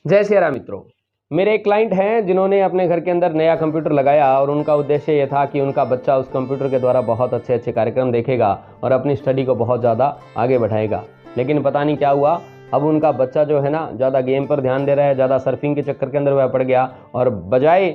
जय सिया राम मित्रों। मेरे एक क्लाइंट हैं जिन्होंने अपने घर के अंदर नया कंप्यूटर लगाया और उनका उद्देश्य ये था कि उनका बच्चा उस कंप्यूटर के द्वारा बहुत अच्छे अच्छे कार्यक्रम देखेगा और अपनी स्टडी को बहुत ज़्यादा आगे बढ़ाएगा। लेकिन पता नहीं क्या हुआ, अब उनका बच्चा जो है ना ज़्यादा गेम पर ध्यान दे रहा है, ज़्यादा सर्फिंग के चक्कर के अंदर वह पड़ गया और बजाय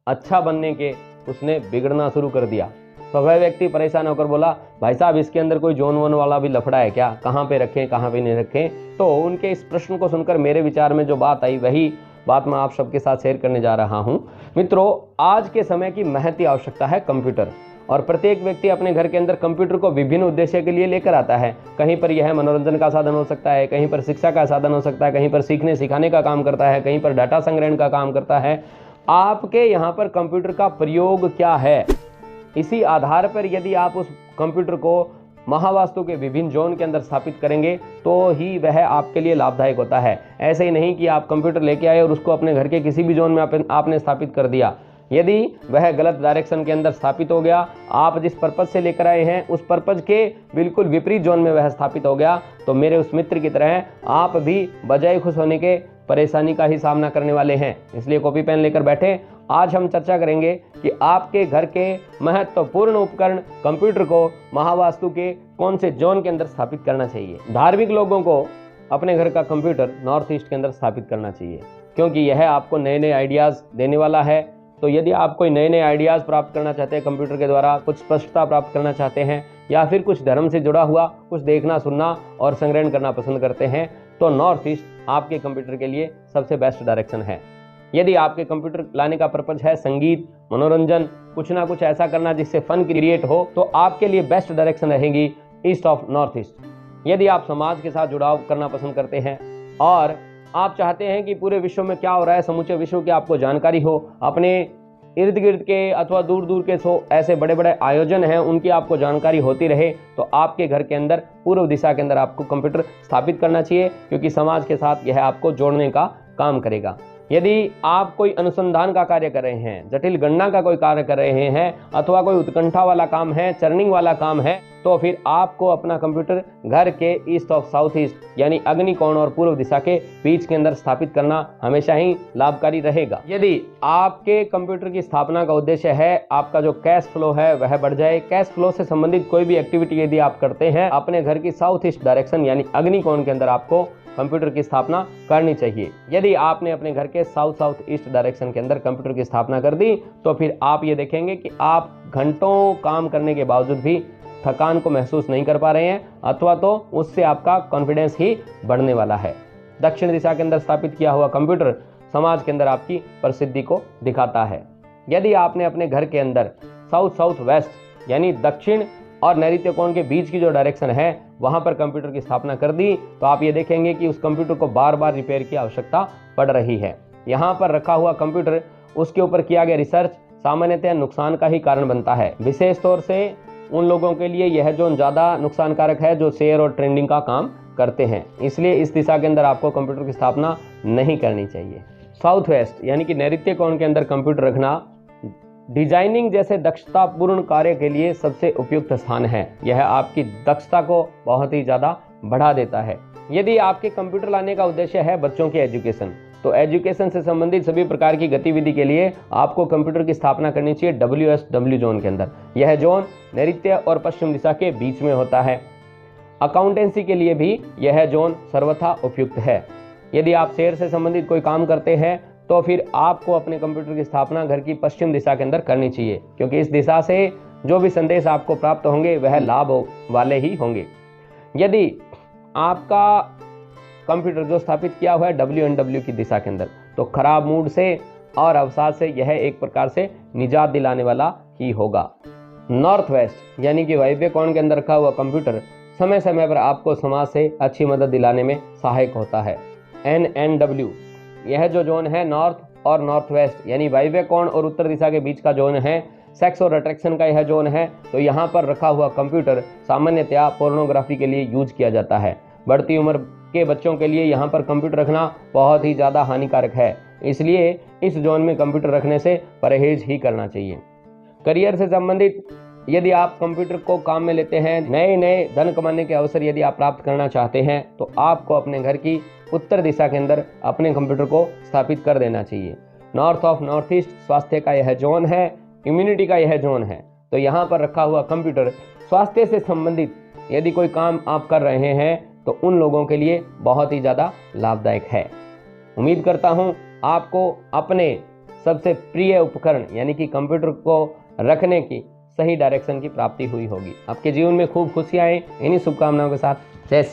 अच्छा बनने के उसने बिगड़ना शुरू कर दिया। तो वह व्यक्ति परेशान होकर बोला, भाई साहब इसके अंदर कोई जोन वोन वाला भी लफड़ा है क्या, कहाँ पे रखें कहाँ पे नहीं रखें। तो उनके इस प्रश्न को सुनकर मेरे विचार में जो बात आई वही बात मैं आप सबके साथ शेयर करने जा रहा हूँ। मित्रों, आज के समय की महती आवश्यकता है कंप्यूटर और प्रत्येक व्यक्ति अपने घर के अंदर कंप्यूटर को विभिन्न उद्देश्य के लिए लेकर आता है। कहीं पर यह मनोरंजन का साधन हो सकता है, कहीं पर शिक्षा का साधन हो सकता है, कहीं पर सीखने सिखाने का काम करता है, कहीं पर डाटा संग्रहण का काम करता है। आपके यहाँ पर कंप्यूटर का प्रयोग क्या है, इसी आधार पर यदि आप उस कंप्यूटर को महावास्तु के विभिन्न जोन के अंदर स्थापित करेंगे तो ही वह आपके लिए लाभदायक होता है। ऐसे ही नहीं कि आप कंप्यूटर लेके आए और उसको अपने घर के किसी भी जोन में आपने स्थापित कर दिया। यदि वह गलत डायरेक्शन के अंदर स्थापित हो गया, आप जिस पर्पज से लेकर आए हैं उस पर्पज के बिल्कुल विपरीत जोन में वह स्थापित हो गया, तो मेरे उस मित्र की तरह आप भी बजाय खुश होने के परेशानी का ही सामना करने वाले हैं। इसलिए कॉपी पेन लेकर बैठे। आज हम चर्चा करेंगे कि आपके घर के महत्वपूर्ण उपकरण कंप्यूटर को महावास्तु के कौन से जोन के अंदर स्थापित करना चाहिए। धार्मिक लोगों को अपने घर का कंप्यूटर नॉर्थ ईस्ट के अंदर स्थापित करना चाहिए, क्योंकि यह आपको नए नए आइडियाज़ देने वाला है। तो यदि आप कोई नए नए आइडियाज़ प्राप्त करना चाहते हैं कंप्यूटर के द्वारा, कुछ स्पष्टता प्राप्त करना चाहते हैं या फिर कुछ धर्म से जुड़ा हुआ कुछ देखना सुनना और संग्रहण करना पसंद करते हैं, तो नॉर्थ ईस्ट आपके कंप्यूटर के लिए सबसे बेस्ट डायरेक्शन है। यदि आपके कंप्यूटर लाने का पर्पज है संगीत, मनोरंजन, कुछ ना कुछ ऐसा करना जिससे फन क्रिएट हो, तो आपके लिए बेस्ट डायरेक्शन रहेगी ईस्ट ऑफ नॉर्थ ईस्ट। यदि आप समाज के साथ जुड़ाव करना पसंद करते हैं और आप चाहते हैं कि पूरे विश्व में क्या हो रहा है, समूचे विश्व की आपको जानकारी हो, अपने इर्द गिर्द के अथवा दूर दूर के ऐसे बड़े बड़े आयोजन हैं उनकी आपको जानकारी होती रहे, तो आपके घर के अंदर पूर्व दिशा के अंदर आपको कंप्यूटर स्थापित करना चाहिए, क्योंकि समाज के साथ यह आपको जोड़ने का काम करेगा। यदि आप कोई अनुसंधान का कार्य कर रहे हैं, जटिल गणना का कोई कार्य कर रहे हैं अथवा कोई उत्कंठा वाला काम है, चर्निंग वाला काम है, तो फिर आपको अपना कंप्यूटर घर के ईस्ट ऑफ साउथ ईस्ट यानी अग्निकोण और पूर्व दिशा के बीच के अंदर स्थापित करना हमेशा ही लाभकारी रहेगा। यदि आपके कंप्यूटर की स्थापना का उद्देश्य है आपका जो कैश फ्लो है वह बढ़ जाए, कैश फ्लो से संबंधित कोई भी एक्टिविटी यदि आप करते हैं, अपने घर की साउथ ईस्ट डायरेक्शन यानी अग्निकोण के अंदर आपको कंप्यूटर की स्थापना करनी चाहिए। यदि आपने अपने घर के साउथ ईस्ट डायरेक्शन के अंदर कंप्यूटर की स्थापना कर दी, तो फिर आप ये देखेंगे कि आप घंटों काम करने के बावजूद भी थकान को महसूस नहीं कर पा रहे हैं, अथवा तो उससे आपका कॉन्फिडेंस ही बढ़ने वाला है। दक्षिण दिशा के अंदर स्थापित किया हुआ कंप्यूटर समाज के अंदर आपकी प्रसिद्धि को दिखाता है। यदि आपने अपने घर के अंदर साउथ वेस्ट यानी दक्षिण और नैऋत्य कोण के बीच की जो डायरेक्शन है वहां पर कंप्यूटर की स्थापना कर दी, तो आप ये देखेंगे कि उस कंप्यूटर को बार बार रिपेयर की आवश्यकता पड़ रही है। यहाँ पर रखा हुआ कंप्यूटर, उसके ऊपर किया गया रिसर्च सामान्यतः नुकसान का ही कारण बनता है। विशेष तौर से उन लोगों के लिए यह जोन ज़्यादा नुकसानकारक है जो शेयर और ट्रेंडिंग का काम करते हैं। इसलिए इस दिशा के अंदर आपको कंप्यूटर की स्थापना नहीं करनी चाहिए। साउथ वेस्ट यानी कि नैऋत्य कोण के अंदर कंप्यूटर रखना डिजाइनिंग जैसे दक्षतापूर्ण कार्य के लिए सबसे उपयुक्त स्थान है। यह आपकी दक्षता को बहुत ही ज़्यादा बढ़ा देता है। यदि आपके कंप्यूटर लाने का उद्देश्य है बच्चों की एजुकेशन, तो एजुकेशन से संबंधित सभी प्रकार की गतिविधि के लिए आपको कंप्यूटर की स्थापना करनी चाहिए WSW जोन के अंदर। यह जोन नैऋत्य और पश्चिम दिशा के बीच में होता है। अकाउंटेंसी के लिए भी यह जोन सर्वथा उपयुक्त है। यदि आप शेयर से संबंधित कोई काम करते हैं तो फिर आपको अपने कंप्यूटर की स्थापना घर की पश्चिम दिशा के अंदर करनी चाहिए, क्योंकि इस दिशा से जो भी संदेश आपको प्राप्त होंगे वह लाभ वाले ही होंगे। यदि आपका कंप्यूटर जो स्थापित किया हुआ है WNW की दिशा के अंदर, तो खराब मूड से और अवसाद से यह एक प्रकार से निजात दिलाने वाला ही होगा। नॉर्थ वेस्ट यानी कि वायव्य कोण के अंदर रखा हुआ कंप्यूटर समय समय पर आपको समाज से अच्छी मदद दिलाने में सहायक होता है। NNW यह जो जोन है नॉर्थ और नॉर्थ वेस्ट यानी वायव्य कोण और उत्तर दिशा के बीच का जोन है, सेक्स और अट्रैक्शन का यह जोन है। तो यहाँ पर रखा हुआ कंप्यूटर सामान्यतया पोर्नोग्राफी के लिए यूज किया जाता है। बढ़ती उम्र के बच्चों के लिए यहाँ पर कंप्यूटर रखना बहुत ही ज़्यादा हानिकारक है, इसलिए इस जोन में कंप्यूटर रखने से परहेज ही करना चाहिए। करियर से संबंधित यदि आप कंप्यूटर को काम में लेते हैं, नए नए धन कमाने के अवसर यदि आप प्राप्त करना चाहते हैं, तो आपको अपने घर की उत्तर दिशा के अंदर अपने कंप्यूटर को स्थापित कर देना चाहिए। नॉर्थ ऑफ नॉर्थ ईस्ट स्वास्थ्य का यह जोन है, इम्यूनिटी का यह जोन है। तो यहाँ पर रखा हुआ कंप्यूटर स्वास्थ्य से संबंधित यदि कोई काम आप कर रहे हैं तो उन लोगों के लिए बहुत ही ज़्यादा लाभदायक है। उम्मीद करता हूँ आपको अपने सबसे प्रिय उपकरण यानी कि कंप्यूटर को रखने की सही डायरेक्शन की प्राप्ति हुई होगी। आपके जीवन में खूब खुशियाँ आए, इन्हीं शुभकामनाओं के साथ जय